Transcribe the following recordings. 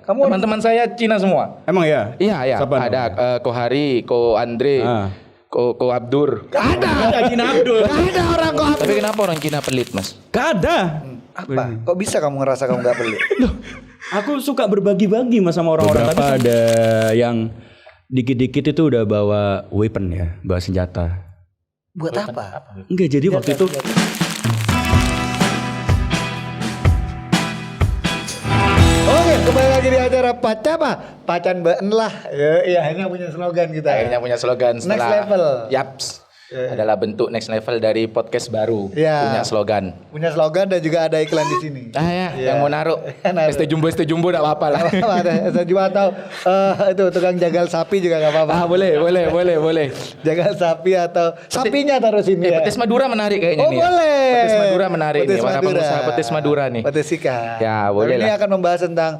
Teman-teman saya Cina semua. Emang ya? Iya. Siapa Ada Ko Hari, Ko Andre, Ko Abdur. Gak ada Cina Abdul. Gak ada orang kok. Tapi kenapa orang Cina pelit, Mas? Gak ada. Apa? Kok bisa kamu ngerasa kamu gak pelit? Aku suka berbagi-bagi mas sama orang-orang. Beberapa ada yang dikit-dikit itu udah bawa weapon ya, bawa senjata. Buat apa? Enggak, jadi waktu itu Oke, kembali lagi di acara Pacan Been lah. Iya, akhirnya punya slogan kita. Akhirnya punya slogan setelah Next level. Yaps. Adalah bentuk next level dari podcast baru. Iya. Punya slogan. Punya slogan dan juga ada iklan di sini. Yang mau naruh. ST Jumbo enggak apa-apa lah. Ada juga atau itu tukang jagal sapi juga gak apa-apa. Boleh. Jagal sapi atau sapinya taruh sini ya. Petis Madura menarik kayaknya Oh nih. boleh. Petis Madura menarik nih. Para Madura. pengusaha petis Madura nih. Petis ikan. Ya, boleh Ini lah. akan membahas tentang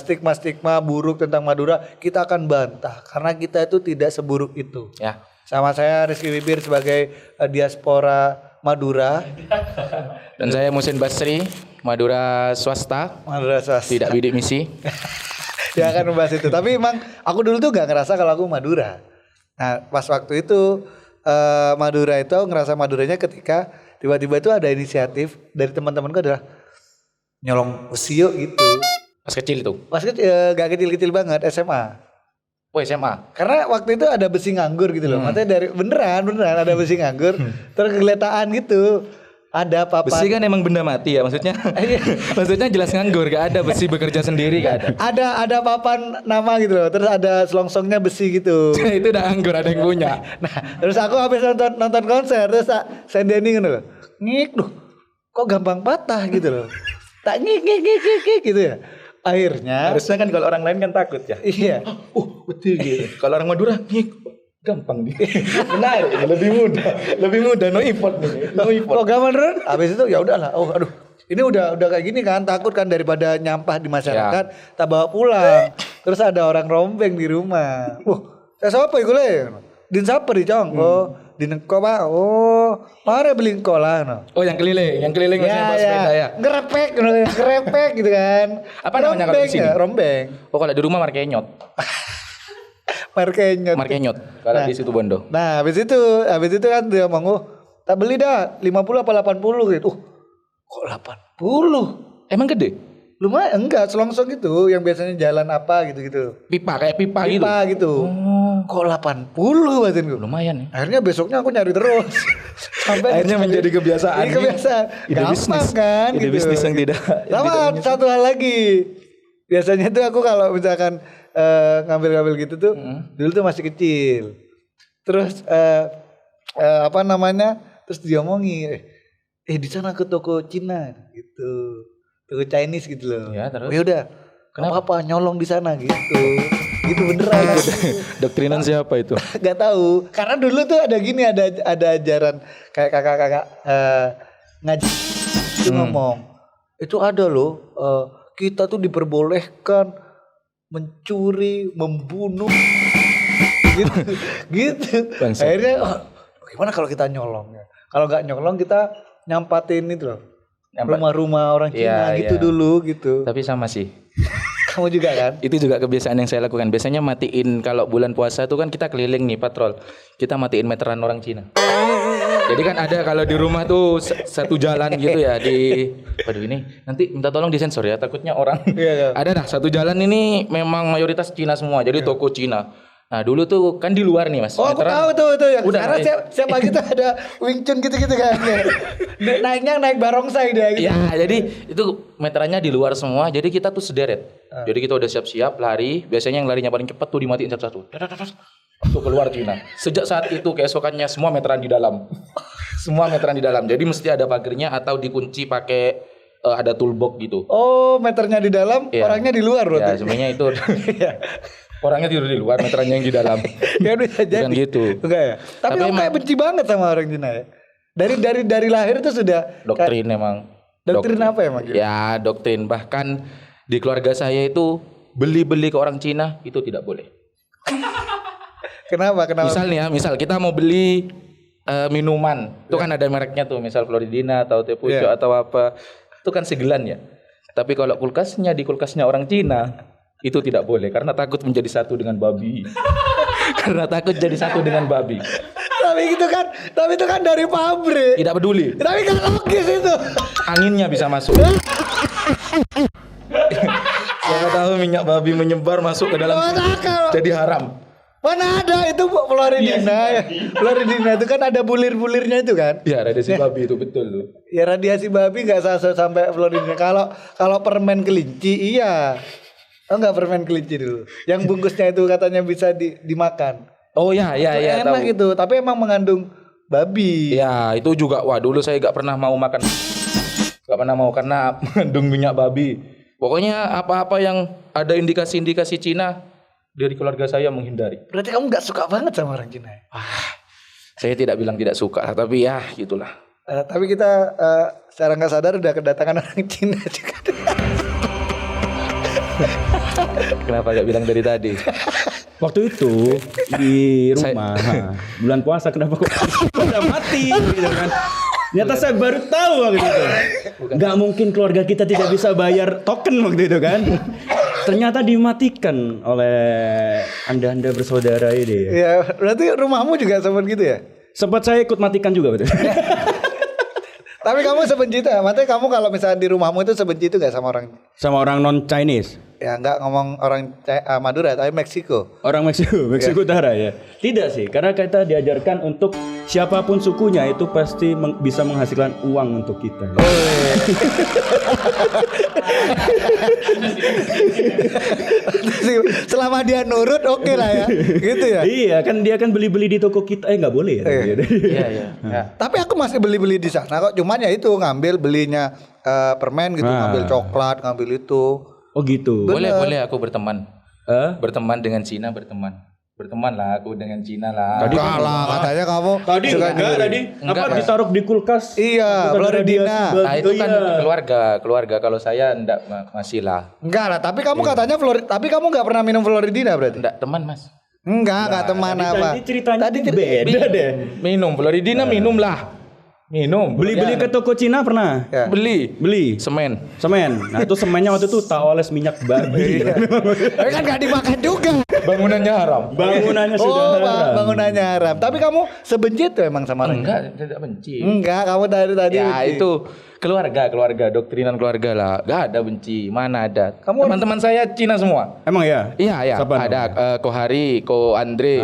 stigma-stigma buruk tentang Madura. Kita akan bantah karena kita itu tidak seburuk itu. Ya. Sama saya Rizky Bibir sebagai diaspora Madura. Dan saya Musin Basri, Madura swasta, Madura swasta. tidak bidik misi. Dia akan membahas itu. Tapi emang aku dulu tuh gak ngerasa kalau aku Madura. Nah pas waktu itu Madura itu aku ngerasa Maduranya ketika tiba-tiba itu ada inisiatif dari teman-temanku adalah nyolong besi yuk gitu. Pas kecil itu. Pas kecil gak kecil-kecil banget SMA. Oh SMA. Karena waktu itu ada besi nganggur gitu loh. Maksudnya dari beneran ada besi nganggur. Terus kegeletaan gitu. Ada papan. Besi kan emang benda mati ya maksudnya. Maksudnya jelas nganggur, gak ada besi bekerja sendiri gak ada. Ada papan nama gitu loh. Terus ada selongsongnya besi gitu. Itu udah nganggur, ada yang punya. Nah, terus aku habis nonton konser terus tak sendeni gitu loh. Ngik loh. Kok gampang patah gitu loh. Tak ngik gitu ya. Akhirnya Harusnya kan kalau orang lain kan takut ya. iya. Betul gitu. Kalau orang Madura nih gampang nih. Benar, lebih mudah no effort nih. No effort. Kok gampang Ron? Habis itu ya udahlah. Oh aduh. Ini udah kayak gini kan, takut kan daripada nyampah di masyarakat, tak bawa pulang. Terus ada orang rombeng di rumah. Siapa iku le? Din siapa di Cong? Oh, din ko ba? Oh, mare beli kola no. Oh yang keliling maksudnya bawa sepeda ya. Ngerepek gitu kan. Apa namanya kalau di sini? Rombeng. Oh kalau di rumah markenyot. Markenyot kalau di situ Bondo. Nah, habis itu kan dia ngomong, tak beli dah 50 apa 80 gitu. Kok 80? Emang gede? Lumayan enggak selongsong gitu yang biasanya jalan apa gitu-gitu. Pipa gitu. Pipa gitu. Kok 80 batinku. Lumayan ya. Akhirnya besoknya aku nyari terus. Sampai Akhirnya menjadi kebiasaan. Ini kebiasaan. Ide Gampang bisnis. kan Ide gitu. bisnis yang tidak. Sama satu hal lagi. Biasanya tuh aku kalau misalkan ngambil-ngambil gitu tuh dulu tuh masih kecil. Terus apa namanya? Terus diomongin di sana ke toko Cina gitu. Toko Chinese gitu loh. Ya, terus? Ya udah. Kenapa nyolong di sana gitu. Gitu beneran. Doktrinan siapa itu? Gak tahu. Karena dulu tuh ada gini, ada ajaran kayak kakak-kakak ngaji itu ngomong. Itu ada loh, kita tuh diperbolehkan mencuri, membunuh gitu. Bangsa. Akhirnya gimana kalau kita nyolong ya? Kalau nggak nyolong kita nyampatin itu loh. Rumah-rumah orang Cina gitu dulu gitu. Tapi sama sih. Kamu juga kan? Itu juga kebiasaan yang saya lakukan. Biasanya matiin kalau bulan puasa itu kan kita keliling nih patrol. Kita matiin meteran orang Cina. Jadi kan ada kalau di rumah tuh satu jalan gitu ya di. Waduh ini nanti minta tolong disensor ya takutnya orang. Ada dah satu jalan ini memang mayoritas Cina semua. Jadi toko Cina. Nah dulu tuh kan di luar nih mas. Oh aku tahu tuh yang udah, sekarang siap pagi tuh ada Wing Chun gitu-gitu kan. Naiknya naik barongsai dia gitu. Ya jadi itu meterannya di luar semua. Jadi kita tuh sederet. Jadi kita udah siap-siap lari. Biasanya yang larinya paling cepat tuh dimatiin satu-satu. Tuh keluar Cina. Sejak saat itu keesokannya semua meteran di dalam. Semua meteran di dalam. Jadi mesti ada pagernya atau dikunci pakai ada toolbox gitu. Oh meternya di dalam, orangnya di luar berarti. Ya sebenarnya itu. Orangnya tidur di luar, meterannya yang di dalam. Ya bisa jadi. Bukan gitu. Enggak ya. Tapi kamu kayak benci banget sama orang Cina ya. Dari lahir itu sudah doktrin emang. Doktrin apa emang? Ya doktrin. Bahkan di keluarga saya itu beli-beli ke orang Cina itu tidak boleh. Kenapa? Misal kita mau beli minuman, itu kan ada mereknya tuh, misal Floridina atau Teh Pucuk atau apa, itu kan segelan ya. Tapi kalau kulkasnya di kulkasnya orang Cina, Itu tidak boleh karena takut menjadi satu dengan babi. Karena takut jadi satu dengan babi. Tapi itu kan dari pabrik. Tidak peduli. Tapi kan logis itu. Anginnya bisa masuk. Siapa tahu minyak babi menyebar masuk ke dalam jadi haram. Mana ada itu Floridina ya. Floridina itu kan ada bulir-bulirnya itu kan. Ya radiasi babi itu betul tuh. Ya radiasi babi nggak sampai Floridina. Kalau permen kelinci iya. Oh enggak permen kelinci dulu. Yang bungkusnya itu katanya bisa dimakan. Oh ya Enak tahu. gitu, tapi emang mengandung babi. Ya itu juga wah dulu saya gak pernah mau makan. Gak pernah mau karena mengandung minyak babi. Pokoknya apa-apa yang ada indikasi-indikasi Cina dari keluarga saya menghindari. Berarti kamu nggak suka banget sama orang Cina ya? Saya tidak bilang tidak suka, tapi ya gitulah. Tapi kita secara nggak sadar udah kedatangan orang Cina juga. Kenapa gak bilang dari tadi? Waktu itu di rumah bulan puasa kenapa kok udah mati gitu kan. Ternyata saya baru tahu waktu itu. Nggak mungkin keluarga kita tidak bisa bayar token waktu itu kan. Ternyata dimatikan oleh anda bersaudara ini. Ya, berarti rumahmu juga seperti gitu ya? Sempat saya ikut matikan juga betul. Tapi kamu sebenci itu ya? Maksudnya kamu kalau misalnya di rumahmu itu sebenci itu gak sama orang? Sama orang non Chinese. Ya nggak ngomong orang Madura, tapi Meksiko. Orang Meksiko Utara ya. Tidak sih, karena kita diajarkan untuk siapapun sukunya itu pasti bisa menghasilkan uang untuk kita. Selama dia nurut oke lah ya, gitu ya. Iya, kan dia kan beli-beli di toko kita, nggak boleh ya. Iya. Tapi aku masih beli-beli di sana kok. Cuman ya itu ngambil belinya permen gitu, ngambil coklat, ngambil itu. Oh gitu. Boleh aku berteman. Berteman dengan Cina berteman lah aku dengan Cina lah. Tadi katanya kamu apa ditaruh di kulkas? Iya, Floridina. Nah, itu kan keluarga. Kalau saya enggak masih lah. Enggak lah, tapi kamu katanya tapi kamu enggak pernah minum Floridina berarti? Enggak teman, Mas. Enggak teman apa. Tadi ceritanya beda deh. Minum Floridina minum lah. Minum. Beli ke toko Cina pernah? Ya. Beli. Semen. Nah itu semennya waktu itu tak oles minyak babi. Tapi kan gak dimakan juga. Bangunannya haram. Bangunannya sudah haram. Bangunannya haram. Tapi kamu sebenci tuh emang sama orang? Enggak, tidak benci. Enggak, kamu dari tadi Ya benci. itu keluarga, doktrinan keluarga lah. Gak ada benci, mana ada. Teman-teman saya Cina semua. Emang ya? Iya. Siapa ada Ko Hari, Ko Andre,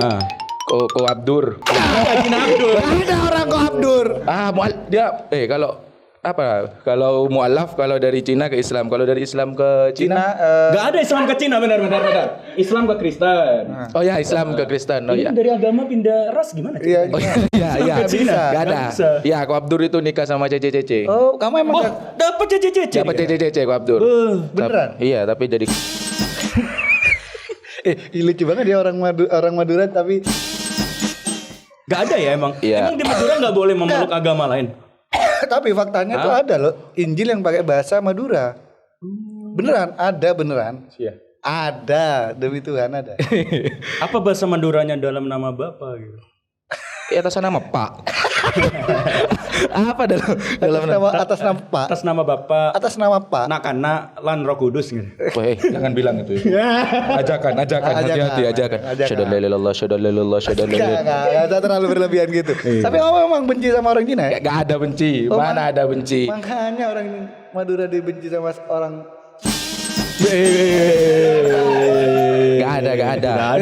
Ko Abdur. Ada orang Ko Abdur. Dia kalau mualaf kalau dari Cina ke Islam, kalau dari Islam ke Cina Gak ada Islam ke Cina, benar. Islam ke Kristen. Oh ya, Islam ke Kristen. Oh Ini ya. dari agama pindah ras gimana? Iya. Iya. Bisa. Gak ada. Ya, Ko Abdur itu nikah sama Cece. Oh, kamu emang Dapat cece. Dapat Cece Ko Abdur. beneran? Iya, tapi jadi lucu banget dia orang Madura tapi Gak ada ya emang. Iya. Emang di Madura gak boleh memeluk agama lain. tapi faktanya tuh ada loh Injil yang pakai bahasa Madura. Beneran. Iya. Ada, demi Tuhan ada. Apa bahasa Maduranya dalam nama Bapa gitu? Atas nama Pak. Apa dalam Atas nama Pak. Atas nama Bapa. Atas nama Pak. Nakana lan Roh Kudus gitu. Weh, jangan bilang itu. Ajakan, hati-hati ajakan. Syada la ilaha illallah, syada la ilaha illallah, syada la ilaha. Enggak terlalu berlebihan gitu. Tapi kamu memang benci sama orang Cina ya? Gak ada benci. Mana ada benci? Makanya orang Madura dibenci sama orang. Gak ada.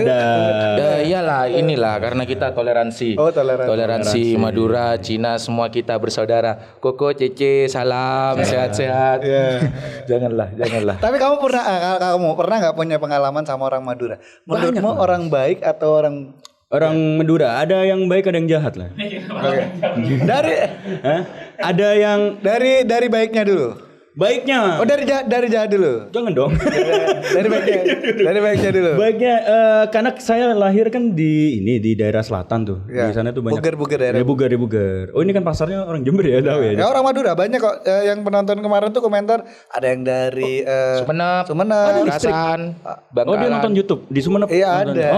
Iyalah, inilah karena kita toleransi. Oh, toleransi. Madura, Cina, semua kita bersaudara. Koko, Cece, salam, sehat-sehat. Janganlah. Tapi kamu pernah nggak punya pengalaman sama orang Madura? Menurutmu orang baik atau orang Madura ada yang baik ada yang jahat lah. Ada yang dari baiknya dulu? baiknya. Oh dari jahat dulu. Jangan dong. Dari baiknya dulu. Baiknya karena saya lahir kan di daerah selatan tuh. Ya. Di sana tuh banyak Buger daerah. Buger. Oh ini kan pasarnya orang Jember ya, tahu ya. Ya orang Madura banyak kok yang penonton kemarin tuh komentar ada yang dari Sumenep, Bekasan, Oh dia nonton YouTube di Sumenep. Iya nonton. ada.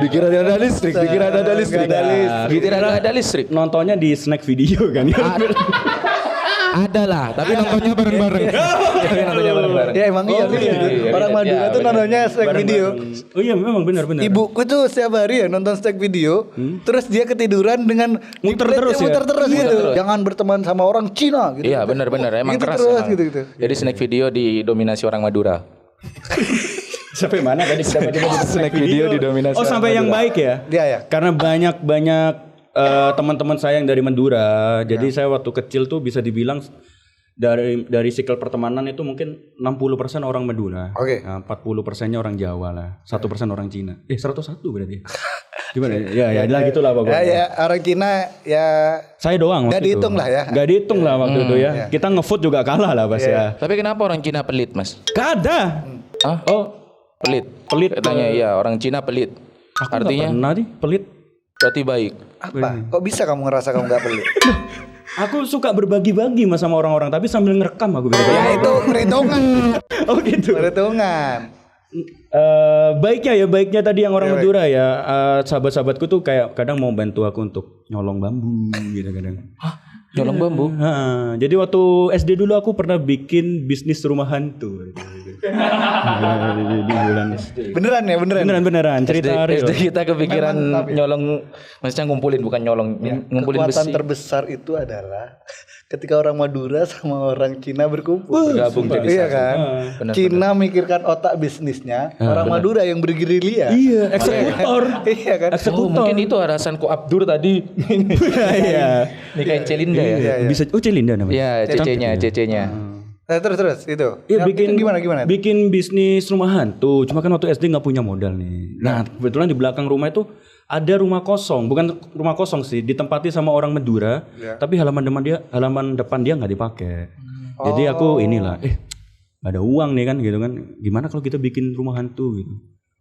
Dikira ada listrik. Nontonnya di snack video kan. Ada lah, tapi nontonnya bareng-bareng. Tapi nontonnya bareng-bareng. Ya emang iya sih. Orang Madura tuh nontonnya snack video. Oh iya memang benar-benar. Ibuku tuh setiap hari ya nonton snack video, terus dia ketiduran dengan Muter di plate terus ya? muter terus gitu. Jangan berteman sama orang Cina gitu. Iya benar-benar emang Gitu keras. terus, emang. gitu. Jadi snack video didominasi orang Madura. Sampai mana tadi kita Snack video didominasi. Oh sampai yang baik ya? Dia ya. Karena banyak teman-teman saya yang dari Madura. Jadi saya waktu kecil tuh bisa dibilang dari sikl pertemanan itu mungkin 60% orang Madura. Oke. Nah, 40%-nya orang Jawa lah. 1% orang Cina. 101 berarti. Gimana ya? Ya gitulah pokoknya. Ya orang Cina ya Saya doang nggak waktu itu. dihitung lah ya. Nggak dihitung lah waktu itu ya. Kita ngevote juga kalah lah pas ya. Tapi kenapa orang Cina pelit, Mas? Gak ada. Hah? Oh, Pelit. Pelit. Katanya iya, orang Cina pelit. aku nggak Artinya pernah nih pelit. berarti baik. apa? Kok bisa kamu ngerasa kamu nggak pelit? Aku suka berbagi-bagi mas sama orang-orang tapi sambil ngerekam aku bilang. Ya itu perhitungan. Oh gitu. Perhitungan. Baiknya tadi yang orang Madura ya, sahabat-sahabatku tuh kayak kadang mau bantu aku untuk nyolong bambu gitu kadang. Nyolong bambu. Jadi waktu SD dulu aku pernah bikin bisnis rumah hantu. Di bulan Beneran ya, beneran. beneran cerita real. SD kita kepikiran nyolong, maksudnya ngumpulin bukan nyolong, ngumpulin Kekuatan besi. terbesar itu adalah ketika orang Madura sama orang Cina berkumpul. Bergabung jadi Iya satu. kan? Benar, Cina mikirkan otak bisnisnya, orang Madura yang bergerilya. Iya, eksekutor. Iya kan? Oh, mungkin itu alasan Ko Abdur tadi Iya. nikahin Celinda ya. Iya. Bisa Celinda namanya. Iya, cece-nya. Nah, terus itu. Iya Itu gimana? Bikin bisnis rumah hantu. Cuma kan waktu SD nggak punya modal nih. Nah kebetulan di belakang rumah itu ada rumah kosong. Bukan rumah kosong sih, ditempati sama orang Madura. Tapi halaman depan dia nggak dipakai. Jadi aku inilah, ada uang nih kan gitu kan. Gimana kalau kita bikin rumah hantu gitu?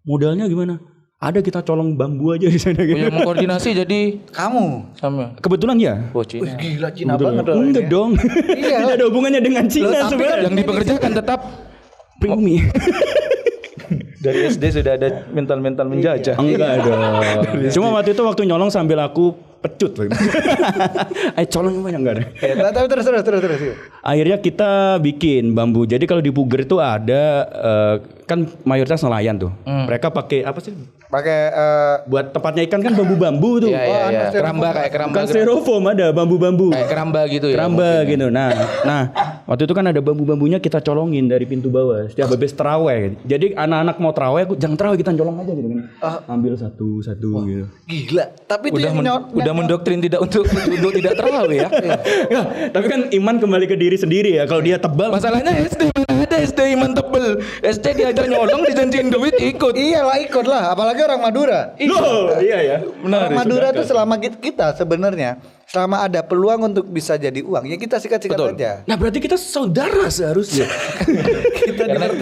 Modalnya gimana? Ada kita colong bambu aja di sana gitu. Punya mengkoordinasi jadi Kamu. sama. Kebetulan ya. Oh, Cina. Gila Cina banget dong. Enggak dong. Iya. Tidak ada hubungannya dengan Cina tapi sebenarnya. Yang dipekerjakan tetap Pribumi. dari SD sudah ada mental-mental menjajah. Enggak dong. Cuma waktu itu waktu nyolong sambil aku pecut. Colong apa enggak ada. Ya, tapi terus. Akhirnya kita bikin bambu. Jadi kalau di Puger itu ada kan mayoritas nelayan tuh. Mereka pakai apa sih? Pakai Buat tempatnya ikan kan bambu-bambu tuh. Iya. Keramba kayak keramba. Bukan styrofoam ada bambu-bambu. Kayak keramba gitu ya. Keramba gitu. Nah, waktu itu kan ada bambu-bambunya kita colongin dari pintu bawah. Setiap habis terawih. Jadi anak-anak mau terawih, aku jangan terawih kita colong aja gitu kan. Ambil satu-satu gitu. gila. Tapi itu Udah mendoktrin tidak untuk tidak terawih ya. Ya, tapi kan iman kembali ke diri sendiri ya. Kalau dia tebal, Masalahnya SD mana ada SD iman tebel. SD diajar nyolong dijanjiin duit ikut. Iyalah ikut lah, apalagi orang Madura. loh, iya ya. Orang Madura tuh selama kita sebenarnya selama ada peluang untuk bisa jadi uang ya kita sikat-sikat Betul. aja. Nah berarti kita saudara seharusnya. Kita Karena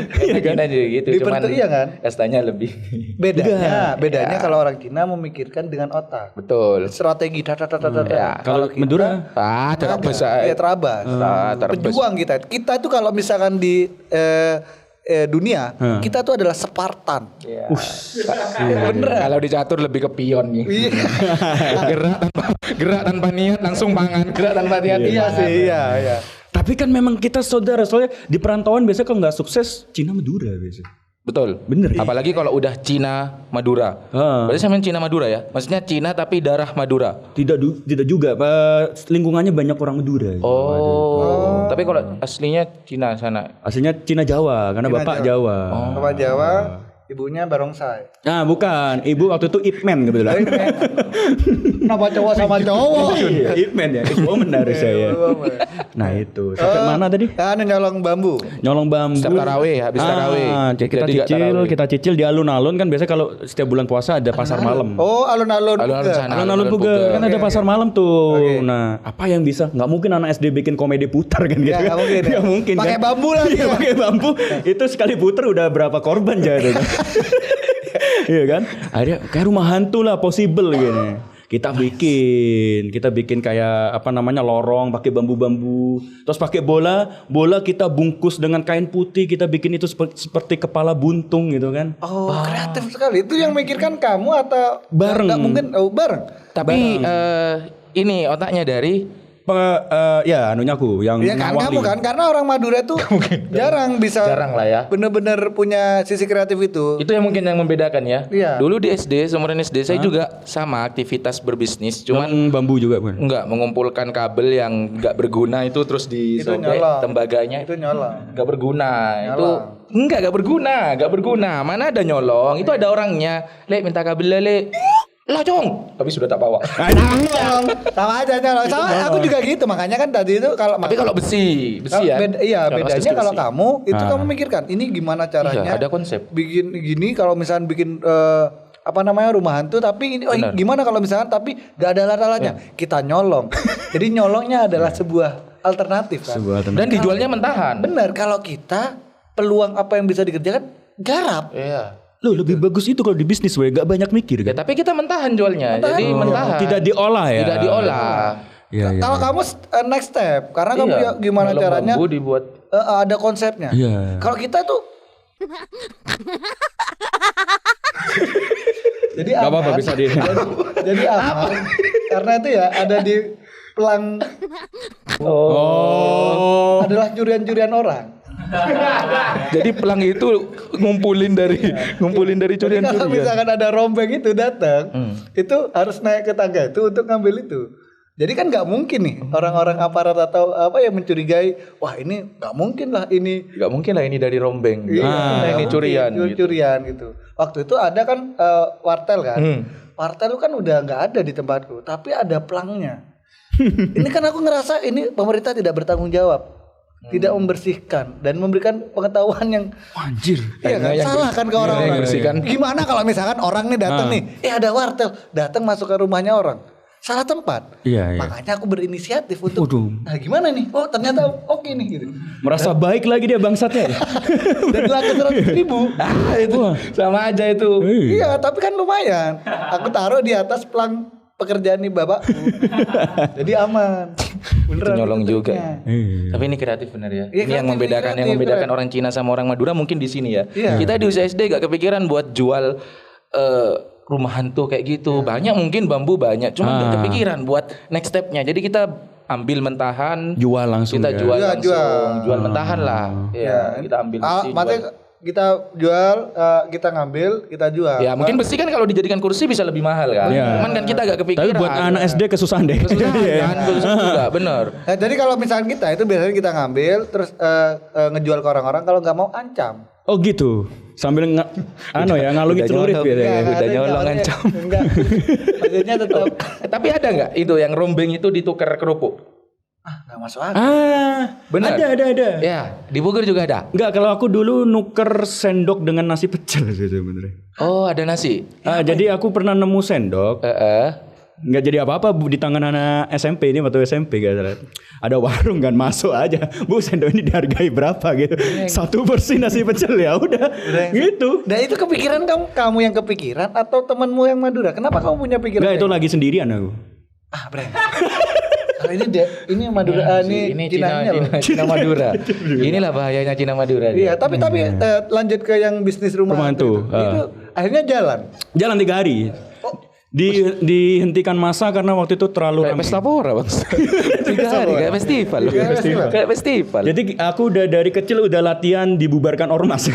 Cina juga gitu, cuman iya kan? kastanya lebih. bedanya kalau orang Cina memikirkan dengan otak. Betul. Strategi Ya, Kalau Madura, terabas. ya terabas. Terabas. Pejuang kita itu kalau misalkan di dunia kita tuh adalah Spartan. Bener. Kalau dicatur lebih ke pion nih. gerak tanpa niat langsung pangan. Gerak tanpa niat. Iya sih, iya. tapi kan memang kita saudara. Soalnya di perantauan biasanya kalau nggak sukses, Cina Madura biasanya. Betul. Bener. Apalagi kalau udah Cina Madura. Berarti sama Cina Madura ya? Maksudnya Cina tapi darah Madura. Tidak juga. Lingkungannya banyak orang Madura. gitu. Oh. Tapi kalau aslinya Cina sana. Aslinya Cina Jawa karena bapak Jawa. Bapak Jawa, ibunya barongsai. Nah bukan, ibu waktu itu Ip Man kebetulan. Kenapa cowok sama cowok? Iya, Ip Man ya, Ip Woman dari saya. Nah itu, sampai mana tadi? Kan nyolong bambu. Nyolong bambu. Setiap tarawih, habis tarawih. Kita Jadi cicil di alun-alun kan biasanya kalau setiap bulan puasa ada pasar malam. Oh, alun-alun. Alun-alun sana. Alun-alun Puger kan ada pasar malam tuh. Nah, apa yang bisa? Nggak mungkin anak SD bikin komedi putar kan gitu. Ya, nggak mungkin. Nggak mungkin. Pakai kan? bambu lagi. Iya, ya. pakai bambu. Itu sekali putar udah berapa korban jadi. Iya kan? Akhirnya kayak rumah hantu lah, possible gini. Kita bikin kayak apa namanya lorong pakai bambu-bambu. Terus pakai bola kita bungkus dengan kain putih, kita bikin itu seperti kepala buntung gitu kan. Oh, kreatif sekali. Itu yang mikirkan kamu atau Bareng. Nggak mungkin bareng. Tapi ini otaknya dari ya anunya aku yang Ya kan ngawali. kamu kan karena orang Madura tuh jarang bisa Jarang lah ya. bener-bener punya sisi kreatif itu. Itu yang mungkin yang membedakan ya. Iya. Dulu di SD, seumuran SD saya juga sama aktivitas berbisnis, cuman Cuman bambu juga bukan? enggak mengumpulkan kabel yang enggak berguna itu terus disobek nyolong. tembaganya Itu nyolong. enggak berguna. Itu enggak berguna. Mana ada nyolong? Itu ada orangnya. Lek minta kabel lek. Lah Cong, tapi sudah tak bawa. Nyolong. Sama aja nyolong. Sama aku juga gitu. Makanya kan tadi itu kalau Tapi kalau besi ya. iya Kalau bedanya besi, kalau besi. kamu itu kamu mikirkan ini gimana caranya. Iya, ada konsep. Bikin gini kalau misalnya bikin apa namanya rumah hantu tapi ini Benar. gimana kalau misalkan tapi gak ada alat-alatnya kita nyolong. Jadi nyolongnya adalah sebuah alternatif kan. Dan dijualnya mentahan. Benar kalau kita peluang apa yang bisa dikerjakan garap. Iya. Loh lebih bagus itu kalau di bisnis we gak banyak mikir Ya, kan. tapi kita mentahan jualnya. Jadi mentahan. Tidak diolah ya. Tidak diolah. Iya, iya. Kalau kamu next step karena kamu Iya. ya gimana Kalau caranya bambu dibuat ada konsepnya. Iya. Kalau kita tuh jadi Gak apa-apa aman. bisa di. Jadi aman karena itu ya ada di pelang Oh. adalah curian-curian orang. Jadi pelang itu ngumpulin dari Kalau curian-curian. misalkan ada rombeng itu datang, itu harus naik ke tangga itu untuk ngambil itu. Jadi kan nggak mungkin nih orang-orang aparat atau apa yang mencurigai, wah ini nggak mungkin lah ini. Gak mungkin lah ini dari rombeng. Iya, Nah, nggak ini mungkin, curian. Gitu. curian gitu. Waktu itu ada kan wartel kan. Wartel itu kan udah nggak ada di tempatku, tapi ada pelangnya. Ini kan aku ngerasa ini pemerintah tidak bertanggung jawab. Tidak membersihkan dan memberikan pengetahuan yang Anjir. iya kan yang salah kan ke orang-orang. yang bersihkan. Gimana kalau misalkan orang nih datang nih, ada wartel, datang masuk ke rumahnya orang. Salah tempat. Iya, iya. Makanya aku berinisiatif untuk Waduh. nah gimana nih? Oh, ternyata oke nih gitu. Merasa baik lagi dia bangsatnya. Dan laku 100.000. Ah, itu sama aja itu. Iya, tapi kan lumayan. Aku taruh di atas pelang pekerjaan nih bapakku. Jadi aman. Beneran Itu nyolong itu juga. triknya. Tapi ini kreatif benar ya. Iya, Ini yang kreatif, membedakan keren. orang Cina sama orang Madura mungkin di sini ya. Iya. Kita di usia SD gak kepikiran buat jual rumah hantu kayak gitu. Banyak mungkin bambu banyak, cuma gak kepikiran buat next stepnya. Jadi kita ambil mentahan, Jual langsung. kita ya. jual Iya, langsung, jual mentahan lah. Ya, kita ambil besi. Maksudnya jual. kita jual, kita ngambil, kita jual. Ya mungkin besi kan kalau dijadikan kursi bisa lebih mahal kan. Iya. Cuman kan kita agak kepikiran. Tapi buat anak SD kesusahan deh. Kesusahan kan, kesusahan juga, bener. Nah, jadi kalau misalnya kita itu biasanya kita ngambil terus ngejual ke orang-orang kalau nggak mau ancam. Oh gitu. Sambil ngalungi udah celurit nyolong. gitu ya. Udah ada nyolong, orangnya. ancam. Enggak. Maksudnya tetap Tapi ada nggak itu yang rombeng itu ditukar kerupuk? nggak masuk akal. Benar. Ada. Ya, di Bogor juga ada. Enggak, kalau aku dulu nuker sendok dengan nasi pecel sih sebenarnya. Oh, ada nasi. Jadi aku pernah nemu sendok, nggak jadi apa-apa Bu, di tangan anak SMP ini waktu SMP gak salah. Ada warung kan masuk aja, Bu sendok ini dihargai berapa gitu. Satu porsi nasi pecel ya udah gitu. Nah itu kepikiran kamu yang kepikiran atau temanmu yang Madura? Kenapa kamu punya pikiran? Enggak, itu kayak lagi sendirian aku. Brand. Kalau ini Madura, ini Cinanya loh. Cina Madura. Inilah bahayanya Cina Madura. Iya, tapi lanjut ke yang bisnis rumah Rumah hantu hantu, itu akhirnya jalan. Jalan 3 hari. Dihentikan masa karena waktu itu terlalu Kayak ramai. pesta pora, Bang. 3 hari kayak festival. Kayak festival. Jadi aku udah dari kecil udah latihan dibubarkan ormas.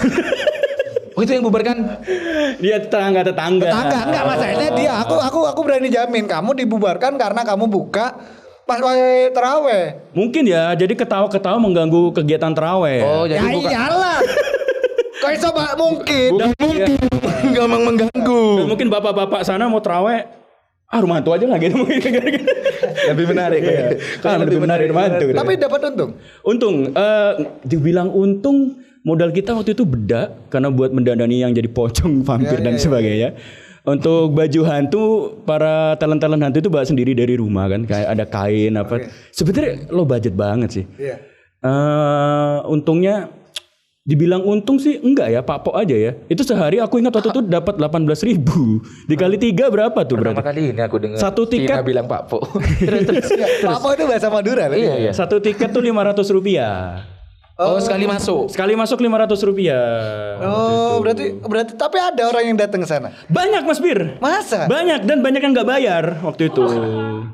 Oh, itu yang bubarkan. Dia tetangga. Enggak masalahnya dia aku berani jamin kamu dibubarkan karena kamu buka pas terawih. Mungkin ya, jadi ketawa-ketawa mengganggu kegiatan terawih. Oh, jadi Ya bukan. iyalah. Kok iso mungkin? Enggak mengganggu. Dan mungkin bapak-bapak sana mau terawih, rumah hantu aja lah gitu mungkin. Lebih menarik. Lebih menarik rumah hantu. Tapi dapat untung. Untung, dibilang untung, modal kita waktu itu bedak karena buat mendandani yang jadi pocong, vampir dan sebagainya. Untuk baju hantu, para talent-talent hantu itu bawa sendiri dari rumah kan, kayak ada kain apa. Sebenarnya lo budget banget sih. Iya. Untungnya dibilang untung sih enggak ya, Pak Pok aja ya. Itu sehari aku ingat waktu itu dapat 18.000. Dikali 3 berapa tuh berarti? Pertama kali ini aku dengar Satu tiket- Cina bilang Pak Po. Apa itu bahasa Madura? Iya. Satu tiket tuh 500 rupiah. Oh, sekali masuk. Sekali masuk 500 rupiah. Oh, berarti tapi ada orang yang datang ke sana. Banyak Mas Bir. Masa? Banyak dan banyak yang nggak bayar waktu itu.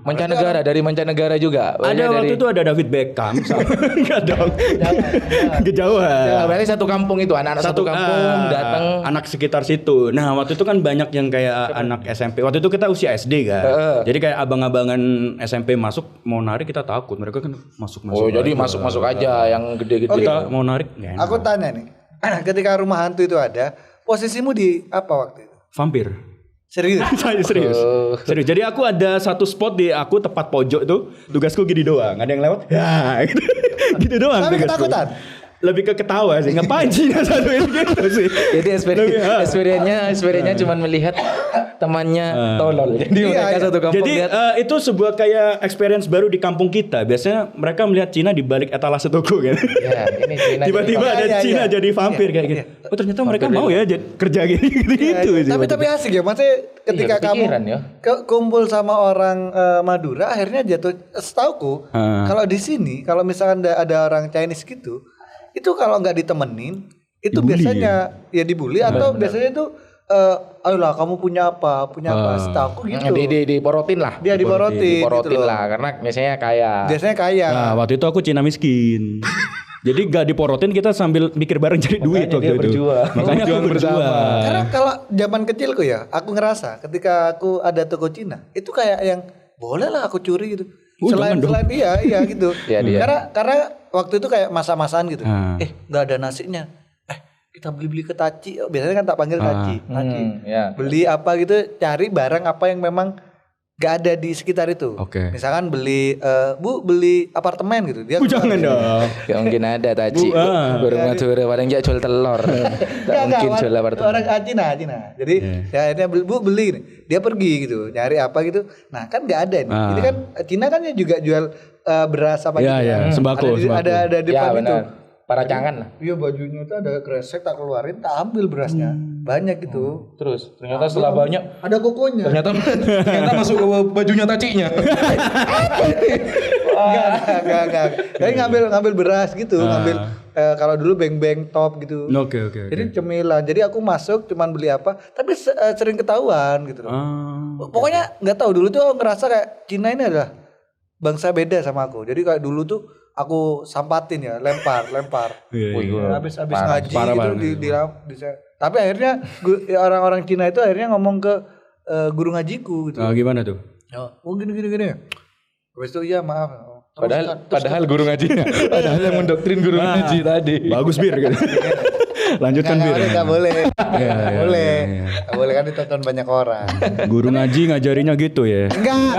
Mancanegara, dari mancanegara juga. Ada waktu itu ada David Beckham. Enggak dong. Kejauhan. Ya, berarti satu kampung itu, anak-anak satu kampung datang. anak sekitar situ. Nah, waktu itu kan banyak yang kayak anak SMP. Waktu itu kita usia SD kan. Jadi kayak abang-abangan SMP masuk mau narik kita takut. Mereka kan masuk-masuk. Oh, jadi masuk-masuk aja yang gede-gede. Kita mau narik nggak enak. Aku tanya nih, ketika rumah hantu itu ada, posisimu di apa waktu itu? Vampir. Serius? Serius. Serius. Jadi aku ada satu spot di aku tepat pojok tuh. Tugasku gini doang. Ada yang lewat. Ya, gitu, gitu doang. Tapi tugasku. ketakutan? Lebih ke ketawa sih. Ngapain Cina satuin gitu sih. Jadi experience-nya cuma melihat temannya tolol. Jadi mereka satu kampung Jadi lihat. itu sebuah kayak experience baru di kampung kita. Biasanya mereka melihat Cina di balik etalase toko kan. Ya, ini Cina. Tiba-tiba ada Iya, Cina iya. jadi vampir kayak gitu. Oh ternyata mereka mau ya kerja gini gitu. Tapi asik ya, maksudnya ketika kamu kepikiran ya. kumpul sama orang Madura, akhirnya jatuh. Setauku, kalau di sini, kalau misalkan ada orang Chinese gitu, itu kalau nggak ditemenin, itu Dibully biasanya ya dibully atau biasanya itu, ayolah kamu punya apa, setauku gitu. Diporotin lah. Dia diporotin Diporotin gitu loh. lah, karena biasanya kaya. Biasanya kaya. Nah waktu itu aku Cina miskin. Jadi gak diporotin kita sambil mikir bareng cari duit waktu dia itu. berjuang. Makanya aku berjuang. Karena kalau zaman kecilku ya, aku ngerasa ketika aku ada toko Cina, itu kayak yang boleh lah aku curi gitu. Jangan dong. Selain iya gitu. Iya, dia. Karena waktu itu kayak masa-masaan gitu. Ah. Nggak ada nasinya. Kita beli-beli ke Taci. Biasanya kan tak panggil Taci. Ya. Beli apa gitu, cari barang apa yang memang nggak ada di sekitar itu. Oke. Misalkan beli, Bu beli apartemen gitu. Dia Jangan dong. Gak mungkin ada Taci. Burung Madura paling gak jual telur. Tak mungkin jual apartemen. Orang Cina. Jadi ya akhirnya Bu beli nih. Dia pergi gitu, nyari apa gitu. Nah kan nggak ada nih. Ini kan Cina kan juga jual beras apa Iya, gitu. iya. Sembako. Ada di Ya depan itu. benar. Paracangan lah. Iya bajunya itu ada kresek tak keluarin, tak ambil berasnya. Banyak gitu. Terus ternyata setelah banyak Ada kokonya. ternyata masuk ke bajunya Tacinya. Enggak. Jadi ngambil beras gitu, ngambil kalau dulu beng-beng top gitu. Oke. Jadi cemilan. Jadi aku masuk cuman beli apa, tapi sering ketahuan gitu loh. Pokoknya nggak tahu dulu tuh aku ngerasa kayak Cina ini adalah bangsa beda sama aku. Jadi kayak dulu tuh aku sampatin ya, lempar. Iya. Habis ngaji parah, gitu tapi akhirnya orang-orang Cina itu akhirnya ngomong ke guru ngajiku gitu. Gimana tuh? Oh gini. Habis itu iya maaf. Padahal guru ngajinya. Padahal yang mendoktrin guru ngaji tadi. Bagus Bir. Lanjutkan Bir. Nggak boleh. Iya. Nggak boleh kan ditonton banyak orang. Guru ngaji ngajarinya gitu ya. Enggak.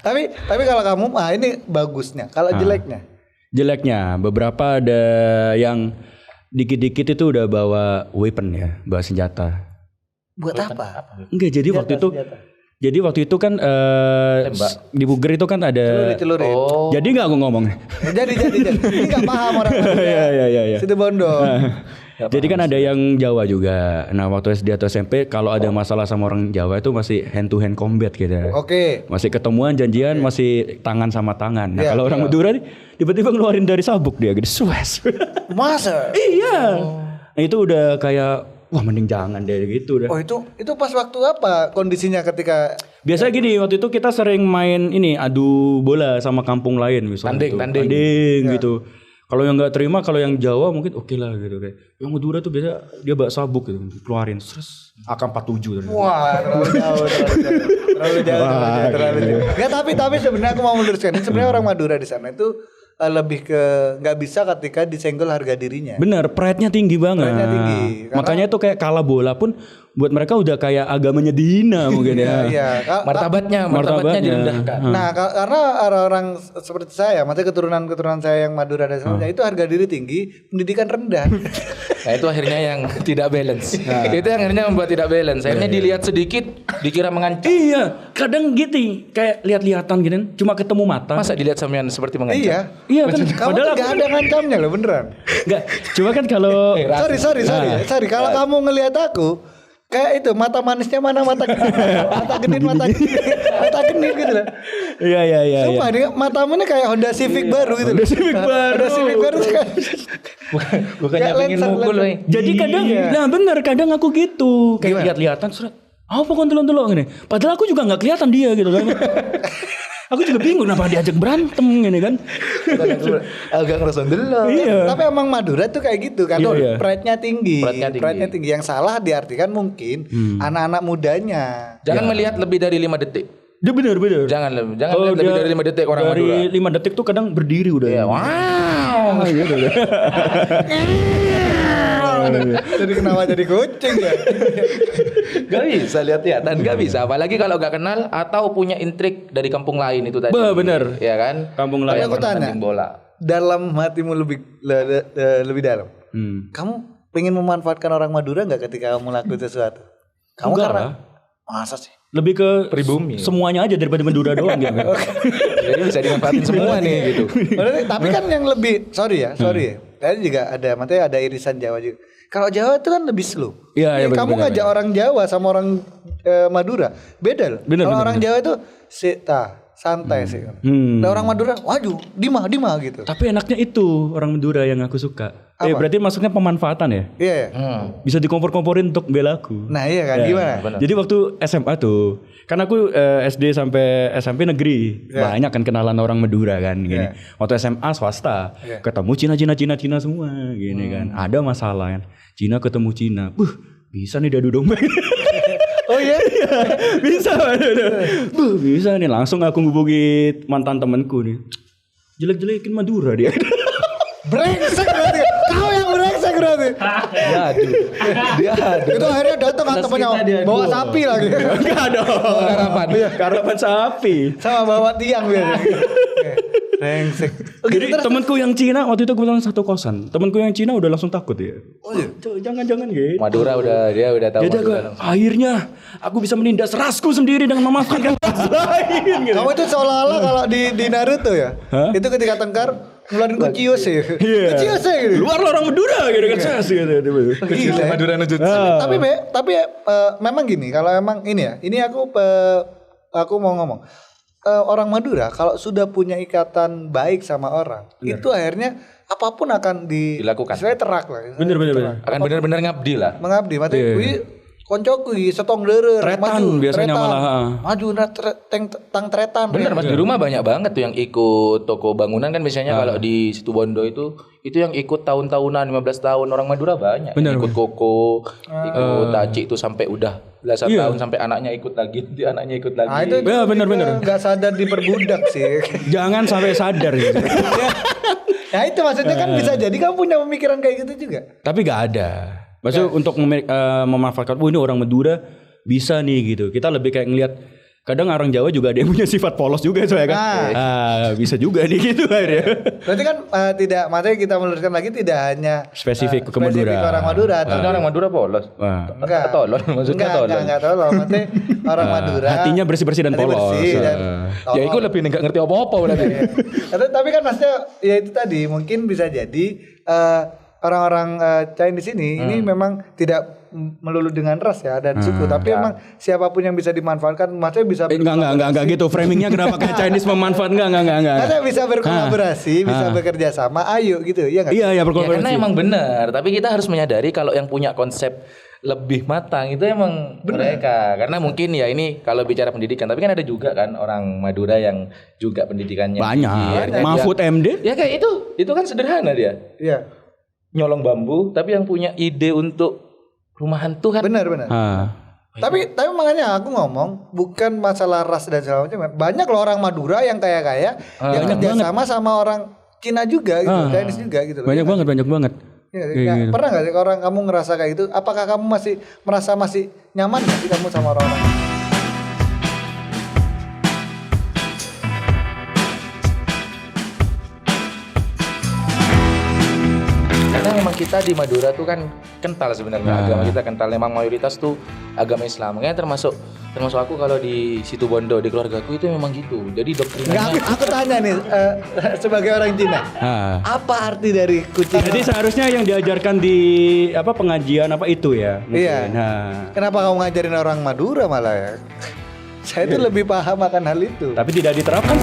Tapi kalau kamu, ini bagusnya. Kalau jeleknya? Jeleknya beberapa ada yang dikit-dikit itu udah bawa weapon ya, bawa senjata. Buat apa? Enggak, jadi waktu itu kan di Buger itu kan ada Celurit. Jadi enggak aku ngomong. Jadi. Ini nggak paham orang. Iya. Situ Bondo. Jadi kan ada yang Jawa juga. Nah, waktu SD atau SMP kalau ada masalah sama orang Jawa itu masih hand to hand combat gitu. Oke. Masih ketemuan, janjian, masih tangan sama tangan. Nah, Iya, kalau orang Madura nih tiba-tiba ngeluarin dari sabuk dia gitu, sues. Masa? Iya. Nah, itu udah kayak wah mending jangan deh gitu udah. Oh itu pas waktu apa kondisinya ketika? Biasa gini, waktu itu kita sering main ini adu bola sama kampung lain misalnya. Tanding gitu. Kalau yang nggak terima, kalau yang Jawa mungkin oke lah gitu kayak. Yang Madura tuh biasa dia bawa sabuk gitu, keluarin terus AK-47 ternyata. Wah terlalu jauh. Nggak, tapi sebenarnya aku mau meluruskan. Sebenarnya orang Madura di sana itu lebih ke nggak bisa ketika disenggol harga dirinya. Bener, pride-nya tinggi banget. Pride-nya tinggi. Makanya tuh kayak kalah bola pun buat mereka udah kayak agamanya dihina mungkin ya. Iya. Martabatnya direndahkan. Nah, karena orang-orang seperti saya, maksudnya keturunan saya yang Madura dan sebagainya itu harga diri tinggi, pendidikan rendah. Nah itu akhirnya yang tidak balance. Itu yang akhirnya membuat tidak balance. Akhirnya dilihat sedikit dikira mengancam. Iya, kadang gitu kayak lihat-lihatan gitu, cuma ketemu mata. Masa dilihat sampean seperti mengancam? Iya kan. Kamu Padahal tuh gak ada ngancamnya loh beneran. Enggak, cuma kan kalau Sorry. Kalau kamu ngelihat aku kayak itu mata manisnya mana mata genit mata genit gitu loh. Iya. Sumpah dia matamu nih kayak Honda Civic baru gitu. Honda Civic baru. Honda Civic baru kayak Bukannya kayak pengen Lancer, mukul, Lancer. weh. Jadi kadang, nah bener kadang aku gitu, kayak Gimana? lihat-lihatan surat. Apa kontelon-telon gini? Padahal aku juga nggak kelihatan dia gitu kan. Aku juga bingung kenapa diajak berantem gini kan. agak ngerasa dulu. Iya. Tapi emang Madura tuh kayak gitu kan. Iya. Pride-nya tinggi. Pride-nya tinggi. Yang salah diartikan mungkin anak-anak mudanya. Jangan melihat lebih dari 5 detik. Dia bener. Jangan lihat Oh, lebih dia dari 5 detik orang Madura. Dari 5 detik tuh kadang berdiri udah. Iya, wow. Gitu. Jadi kenapa jadi kucing ya? Gak bisa lihat-lihatan, gak bisa. Apalagi kalau gak kenal atau punya intrik dari kampung lain itu tadi. Bener. Ya kan? Kampung Tapi lain. aku tanya, Tanding bola. dalam hatimu lebih dalam. Kamu pengen memanfaatkan orang Madura nggak ketika kamu lakukan sesuatu? Kamu Enggak karena lah. masa sih? Lebih ke Pribumi. semuanya aja daripada Madura doang gitu kan. Jadi bisa dimanfaatin semua nih gitu. Berarti, tapi kan yang lebih sorry ya. Tadi juga ada, maksudnya ada irisan Jawa juga. Kalau Jawa itu kan lebih slow. Iya, Kamu benar, ngajak orang Jawa sama orang Madura beda loh. Benar, Kalau benar, orang Jawa itu santai sih. Nah, orang Madura, waduh, dima gitu. Tapi enaknya itu orang Madura yang aku suka. Berarti maksudnya pemanfaatan ya? Iya. Ya. Bisa dikompor-komporin untuk bela aku. Nah iya kan, Ya. gimana? Benar. Jadi waktu SMA tuh, kan aku SD sampai SMP negeri, banyak kan kenalan orang Madura kan, gini. Waktu SMA swasta, ketemu Cina semua, gini kan. Ada masalah kan, Cina ketemu Cina, bisa nih dadu domba. Oh iya? Bisa, bisa nih langsung aku ngubungin mantan temanku nih. Jelek-jelekin Madura dia. Brengsek berarti. Kau yang brengsek berarti. Dia ada. Itu akhirnya datang kan temannya bawa sapi lagi. Enggak dong. Karapan sapi. Sama bawa tiang biasanya. Brengsek. Jadi temanku yang Cina waktu itu kebetulan satu kosan. Temanku yang Cina udah langsung takut ya. Oh iya. Jangan gitu. Madura dia udah tahu Jadi Madura aku, langsung. akhirnya aku bisa menindas rasku sendiri dengan memanfaatkan ras lain. Gitu. Kamu itu seolah-olah kalau di Naruto ya. Hah? Itu ketika tengkar ngeluarin Kuchiyose. Iya. Kuchiyose gitu. Luar orang Madura gitu kan sas gitu. Gila. Madura no jutsu. Tapi memang gini, kalau emang ini ya. Ini aku mau ngomong. Orang Madura kalau sudah punya ikatan baik sama orang, itu akhirnya apapun akan Dilakukan. Saya terak lah. Bener. Akan benar-benar ngabdi lah. Mengabdi, mati. Wih, koncoku setong deureur. Tretan biasanya malah, Maju tang tretan. Bener mas, di rumah banyak banget tuh yang ikut toko bangunan kan biasanya kalau di situ Bondo itu yang ikut tahun-tahunan 15 tahun orang Madura banyak. Bener, Yang ikut koko, ikut taci itu sampai udah belasan tahun sampai anaknya ikut lagi, anaknya ikut lagi. Nah, itu Ya, bener. nggak sadar diperbudak sih. Jangan sampai sadar gitu. Nah itu maksudnya kan bisa jadi kamu punya pemikiran kayak gitu juga. Tapi gak ada. Maksudnya untuk memanfaatkan, ini orang Madura bisa nih gitu. Kita lebih kayak ngelihat, kadang orang Jawa juga ada yang punya sifat polos juga soalnya kan. Bisa juga nih gitu akhirnya. Berarti kan tidak, makanya kita meluruskan lagi tidak hanya Spesifik ke Madura. orang Madura. Karena orang Madura polos. Wah. Enggak. Tolol, maksudnya tolol. Enggak tolol. Maksudnya orang Madura. Hatinya bersih-bersih dan hati polos. bersih dan Ya itu lebih nggak ngerti apa-apa berarti. Tapi kan maksudnya ya itu tadi mungkin bisa jadi orang-orang Chinese ini memang tidak melulu dengan ras ya dan suku, tapi emang siapapun yang bisa dimanfaatkan, maksudnya bisa Enggak gitu framingnya kenapa kayak Chinese memanfaatkan enggak. maksudnya bisa berkolaborasi, bisa bekerja sama, ayo gitu, ya nggak? Iya Ya berkolaborasi. karena emang benar, tapi kita harus menyadari kalau yang punya konsep lebih matang itu emang mereka. Karena mungkin ya ini kalau bicara pendidikan, tapi kan ada juga kan orang Madura yang juga pendidikannya Banyak. tinggi. Akhirnya Mahfud dia- MD? Ya kayak itu kan sederhana dia. Iya, Nyolong bambu, tapi yang punya ide untuk rumah hantu kan. benar. Ah. Tapi makanya aku ngomong bukan masalah ras dan segala macam. Banyak loh orang Madura yang kaya yang kerja sama orang Cina juga gitu, Chinese juga gitu. Banyak banget. Ya, pernah nggak sih orang kamu ngerasa kayak gitu? Apakah kamu masih merasa nyaman nggak sih kamu sama orang-orang? Karena memang kita di Madura tuh kan kental sebenarnya, agama kita kental. Memang mayoritas tuh agama Islam. Makanya termasuk aku kalau di situ Bondo di keluargaku itu memang gitu. Jadi doktrinanya. Aku tanya nih sebagai orang Cina, apa arti dari kucing? Jadi seharusnya yang diajarkan di pengajian itu ya. Mungkin. Iya. Kenapa kamu ngajarin orang Madura malah ya? Saya tuh lebih paham akan hal itu. Tapi tidak diterapkan.